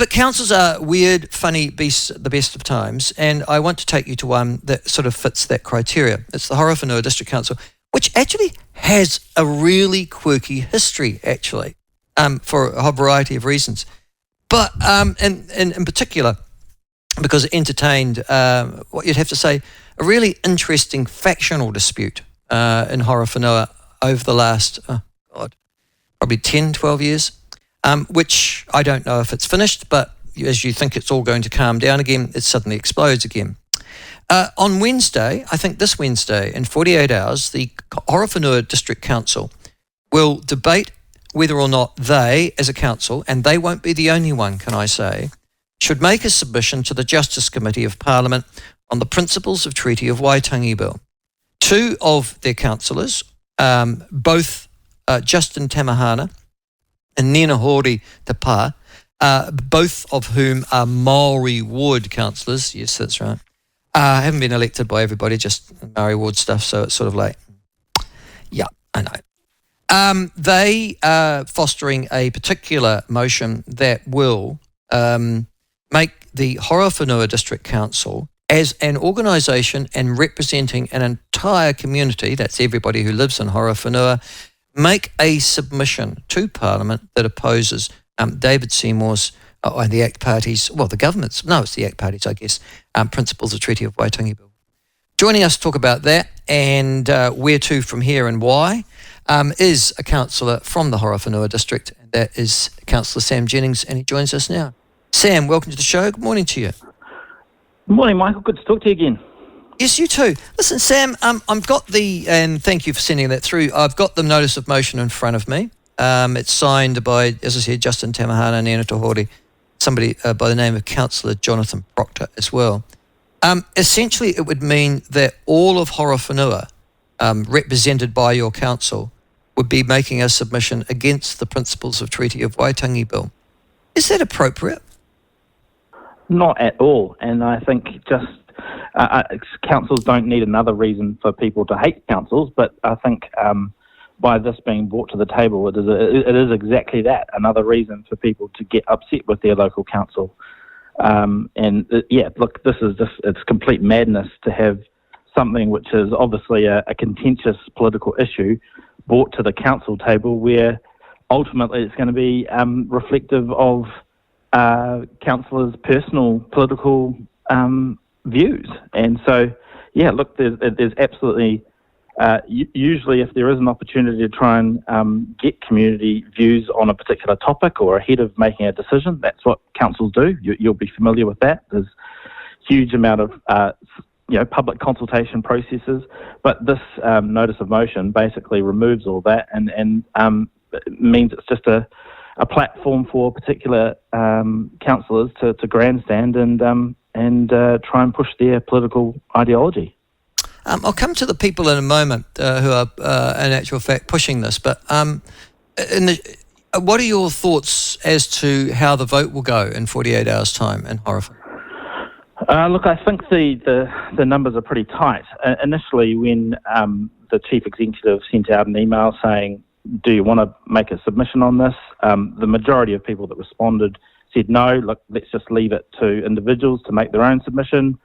But councils are weird, funny beasts at the best of times, and I want to take you to one that sort of fits that criteria. It's the Horowhenua District Council, which actually has a really quirky history, actually, for a variety of reasons. But in particular, because it entertained what you'd have to say a really interesting factional dispute in Horowhenua over the last, probably 10, 12 years, which I don't know if it's finished, but as you think it's all going to calm down again, it suddenly explodes again. On Wednesday, I think this Wednesday, in 48 hours, the Horowhenua District Council will debate whether or not they, as a council, and they won't be the only one, can I say, should make a submission to the Justice Committee of Parliament on the principles of Treaty of Waitangi Bill. Two of their councillors, both Justin Tamahana and Nina Hori Te Pā, both of whom are Maori ward councillors, yes, that's right, haven't been elected by everybody, just Maori ward stuff, so it's sort of like, yeah, I know. They are fostering a particular motion that will make the Horowhenua District Council, as an organisation and representing an entire community, that's everybody who lives in Horowhenua, make a submission to Parliament that opposes David Seymour's and the ACT parties, well, the government's, no, it's the ACT parties, I guess, principles of Treaty of Waitangi Bill. Joining us to talk about that and where to from here and why is a councillor from the Horowhenua District, and that is Councillor Sam Jennings, and he joins us now. Sam, welcome to the show. Good morning to you. Good morning, Michael. Good to talk to you again. Yes, you too. Listen, Sam, I've got and thank you for sending that through, I've got the notice of motion in front of me. It's signed by, as I said, Justin Tamahana and Nina Hori, somebody by the name of Councillor Jonathan Proctor as well. Essentially, it would mean that all of Horowhenua, represented by your council, would be making a submission against the principles of Treaty of Waitangi Bill. Is that appropriate? Not at all. And I think just councils don't need another reason for people to hate councils, but I think by this being brought to the table, it is exactly that, another reason for people to get upset with their local council. Look, this is just, it's complete madness to have something which is obviously a contentious political issue brought to the council table, where ultimately it's going to be reflective of councillors' personal political views. And so, yeah, look, there's absolutely, usually if there is an opportunity to try and get community views on a particular topic or ahead of making a decision, that's what councils do. You'll be familiar with that. There's huge amount of public consultation processes, but this notice of motion basically removes all that and means it's just a platform for particular councillors to grandstand and try and push their political ideology. I'll come to the people in a moment who are, in actual fact, pushing this, but what are your thoughts as to how the vote will go in 48 hours' time in Horowhenua? Look, I think the numbers are pretty tight. Initially, when the Chief Executive sent out an email saying, do you want to make a submission on this? The majority of people that responded said no, look, let's just leave it to individuals to make their own submission.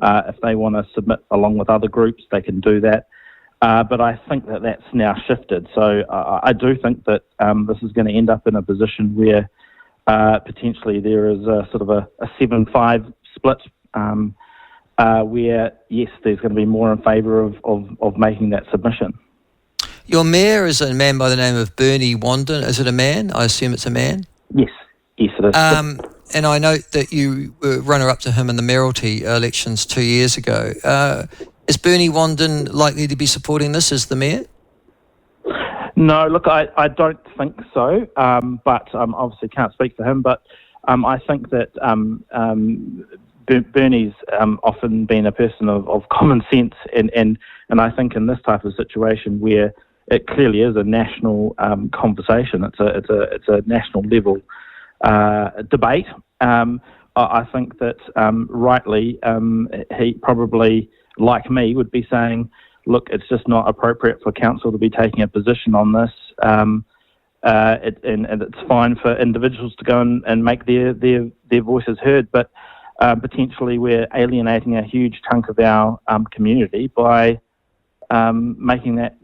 If they want to submit along with other groups, they can do that. But I think that that's now shifted. So I do think that this is going to end up in a position where potentially there is a sort of a 7-5 split, where, yes, there's going to be more in favour of making that submission. Your mayor is a man by the name of Bernie Wandin. Is it a man? I assume it's a man. Yes, it is. And I note that you were runner-up to him in the mayoralty elections 2 years ago. Is Bernie Wandin likely to be supporting this as the mayor? No, look, I don't think so, but obviously can't speak for him, but I think that Bernie's often been a person of common sense, and I think in this type of situation where it clearly is a national conversation, it's a national level debate. I think that rightly he probably, like me, would be saying, look, it's just not appropriate for council to be taking a position on this. and it's fine for individuals to go and make their voices heard, but potentially we're alienating a huge chunk of our community by making that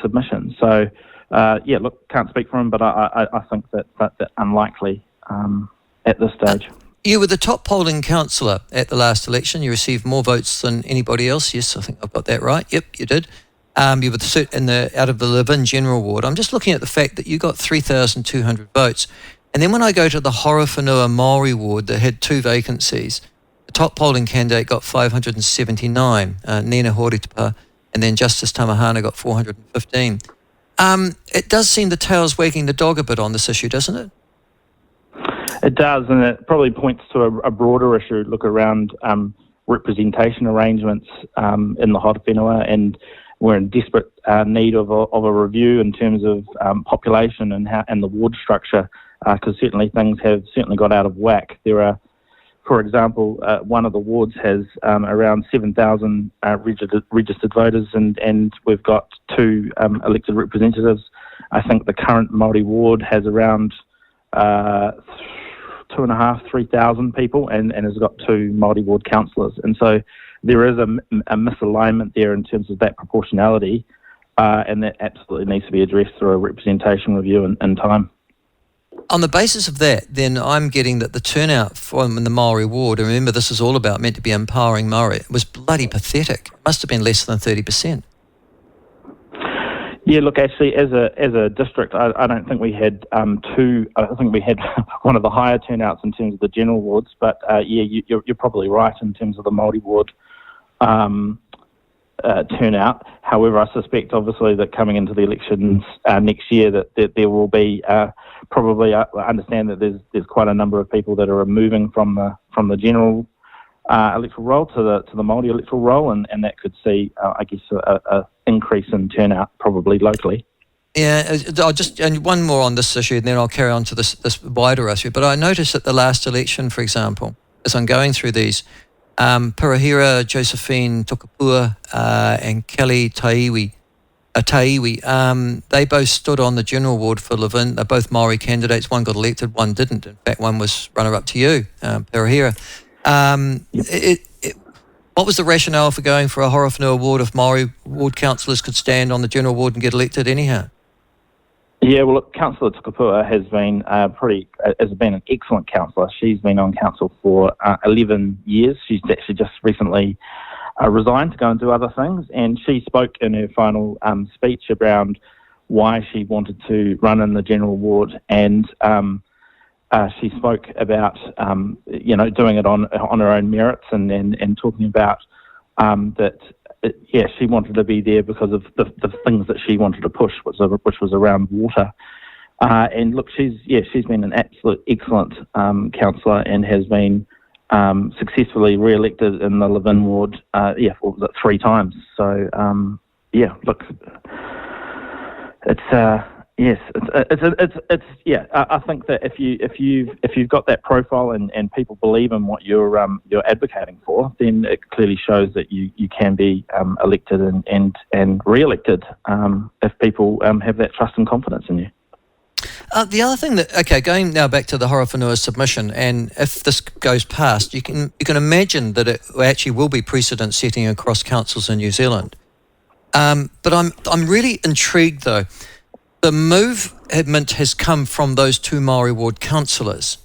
submission. So look, can't speak for him, but I think that's unlikely at this stage. You were the top polling councillor at the last election. You received more votes than anybody else. Yes, I think I've got that right. Yep, you did. You were out of the Live-In General Ward. I'm just looking at the fact that you got 3,200 votes. And then when I go to the Horowhenua Maori Ward that had 2 vacancies, the top polling candidate got 579, Nina Horowhenua, and then Justice Tamahana got 415. It does seem the tail's wagging the dog a bit on this issue, doesn't it? It does, and it probably points to a broader issue, look around representation arrangements in the Horowhenua, and we're in desperate need of a review in terms of population and the ward structure, because certainly things have got out of whack. There are, for example, one of the wards has around 7,000 registered voters, and we've got 2 elected representatives. I think the current Maori ward has around 2,500, 3,000 people, and has got 2 Maori ward councillors, and so there is a misalignment there in terms of that proportionality, and that absolutely needs to be addressed through a representation review in time. On the basis of that, then I'm getting that the turnout from the Maori ward, and remember this is all about meant to be empowering Maori, it was bloody pathetic. It must have been less than 30%. Yeah, look, actually, as a district, I don't think we had I think we had one of the higher turnouts in terms of the general wards. But you're probably right in terms of the Maori ward turnout. However, I suspect, obviously, that coming into the elections next year, that there will be probably. I understand that there's quite a number of people that are moving from the general electoral roll to the Maori electoral roll, and that could see, I guess, a increase in turnout probably locally. Yeah, and one more on this issue, and then I'll carry on to this wider issue. But I noticed at the last election, for example, as I'm going through these, Pirahira, Josephine Tukapua, and Kelly Taiwi, they both stood on the general ward for Live-In. They're both Maori candidates. One got elected, one didn't. In fact, one was runner-up to you, Pirahira. What was the rationale for going for a Horowhenua ward if Maori ward councillors could stand on the general ward and get elected anyhow? Yeah, well, look, Councillor Tukapua has been an excellent councillor. She's been on council for 11 years. She's actually just recently resigned to go and do other things, and she spoke in her final speech around why she wanted to run in the general ward, and she spoke about doing it on her own merits, and talking about that. She wanted to be there because of the things that she wanted to push, which was around water. And look, she's been an absolute excellent councillor, and has been successfully re-elected in the Live-In ward. 3 times. So look, it's. Yes, I think that if you've got that profile and people believe in what you're advocating for, then it clearly shows that you can be elected and re-elected if people have that trust and confidence in you. The other thing going now back to the Horowhenua submission, and if this goes past, you can imagine that it actually will be precedent setting across councils in New Zealand. But I'm really intrigued though. The movement has come from those 2 Maori ward councillors,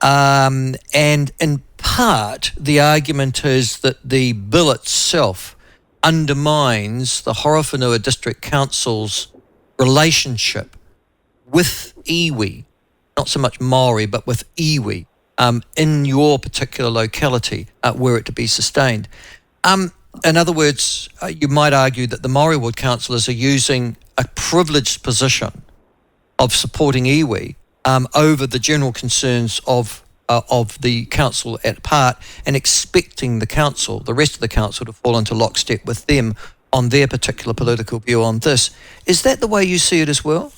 and in part the argument is that the bill itself undermines the Horowhenua District Council's relationship with iwi, not so much Maori, but with iwi, in your particular locality, were it to be sustained. In other words, you might argue that the Maori ward councillors are using a privileged position of supporting iwi over the general concerns of the council at part, and expecting the rest of the council to fall into lockstep with them on their particular political view on this. Is that the way you see it as well?